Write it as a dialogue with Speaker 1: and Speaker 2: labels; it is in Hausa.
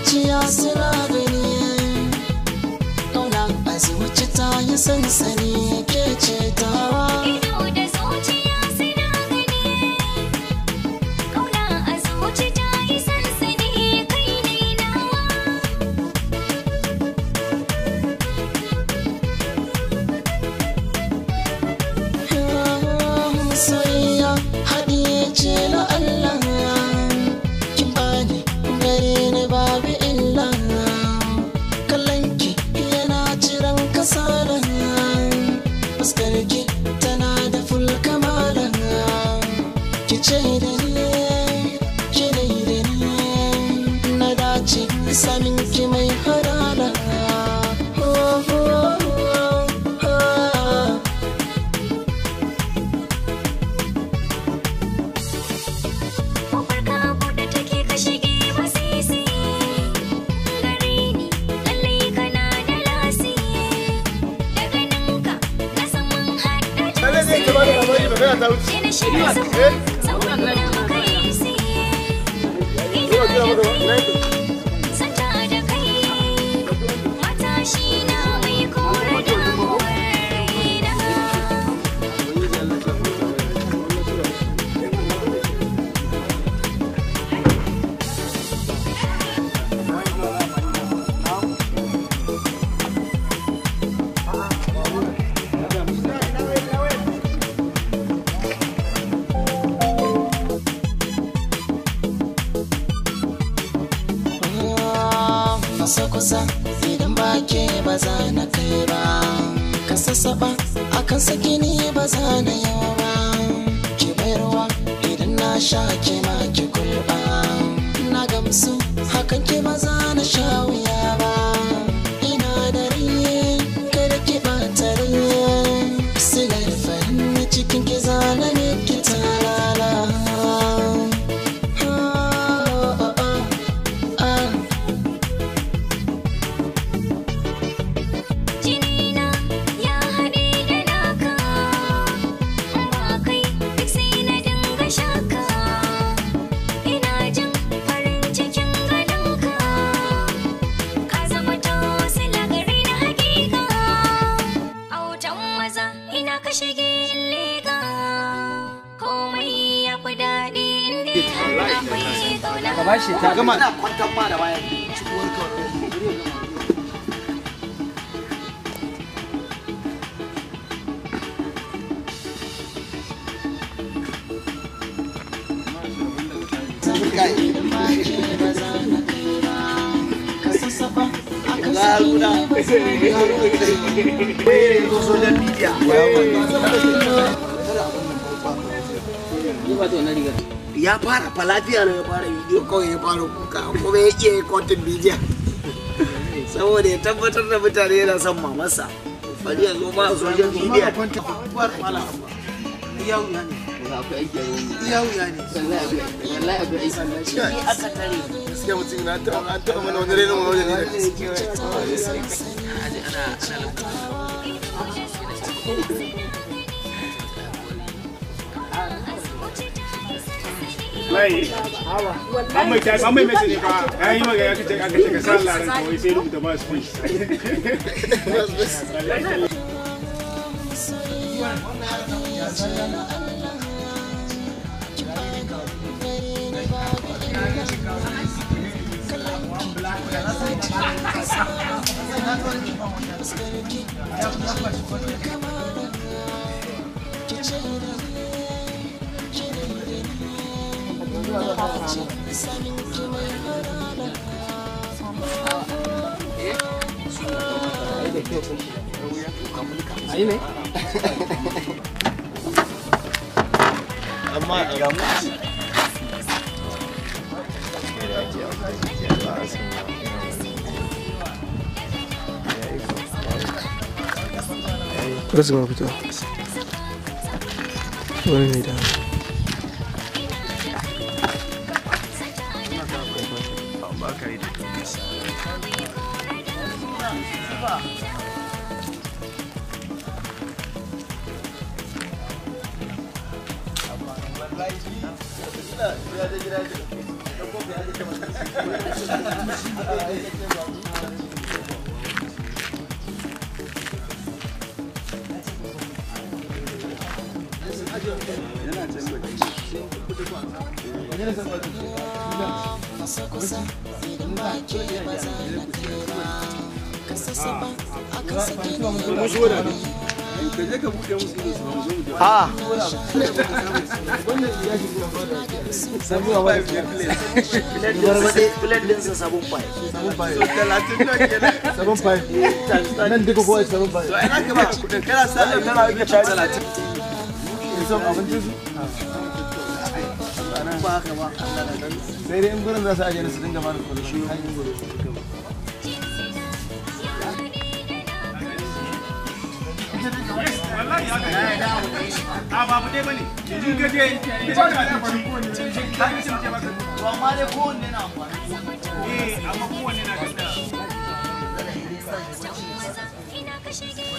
Speaker 1: zuciya suna gani, ƙauna a zuci ta yi sansani ke ce tawa.
Speaker 2: Ido da zuciya suna gani, ƙauna a zuci ta yi sansani kai ne nawa.
Speaker 1: Soyayya haɗiye ce na Allah, kin bani gare ni babu illa, kallonki yana jiran kasala, fuskarki tana da full kamala, ki ce da ni ki dai da ni na dace samin ki mai harala.
Speaker 2: Mafarka abu da take ka shige ba sisi gare ni, lallai kana da lasi, daga ninka na san mun haɗa jinsi, sai na shirya sauran da muka yi si, ina da kai santa da kai, matashi na mai kore damuwar raina.
Speaker 1: Masa kusa idan ba ke ba za na kai ba, ka sassaba akan saki ni ba za na yawa ba, ki bayarwa idan na sha ke ma ki kulba, na gamsu hakan ke ba za na sha wuya ba, ina da riye kada ki bata riye, silar farin cikin ki zana ne ki tarara.
Speaker 2: Jinina ya haɗe da naka, ba kai duk sai na dinga shaka, ina jin farin cikin ganinka, ka zama tausila gari na hakika, autan maza ina ka shige leka, komai ya fi daɗi inda har akwai ƙauna.
Speaker 3: Ka bashi ta gama.
Speaker 4: Ina kwantar ma da bayan cikuwar kawai. Ya fara fa lafiya ne, ya fara bidiyo kawai ya fara kuka kuma ya iya kwantin bidiyo saboda ya tabbatar da mutane yana son mamarsa. Bari ya zo ma a social media. Iya wuya ne.
Speaker 3: Wallahi abu aiki.
Speaker 4: Shi aka tare.
Speaker 5: Gaskiya mutum na taɓa mana wani renin wani ne.
Speaker 6: Lai, an mai message fa, ya yi magana aka ce ka sa laran kawai sai rubuta ba su
Speaker 3: Ayi ne?
Speaker 5: Amma
Speaker 7: Let's go fito. Wani ne da
Speaker 5: wallahi
Speaker 1: kusa idan ba ke ba za na kai ba ka sassaba a kan sake ne ba za na
Speaker 5: sai dai in gurin za su ajiye su dinga ba da kwalishi
Speaker 6: babu dai bane yanzu ga dai
Speaker 4: amma dai kowanne na amfani
Speaker 6: amma kowanne na da
Speaker 2: ina kashe gida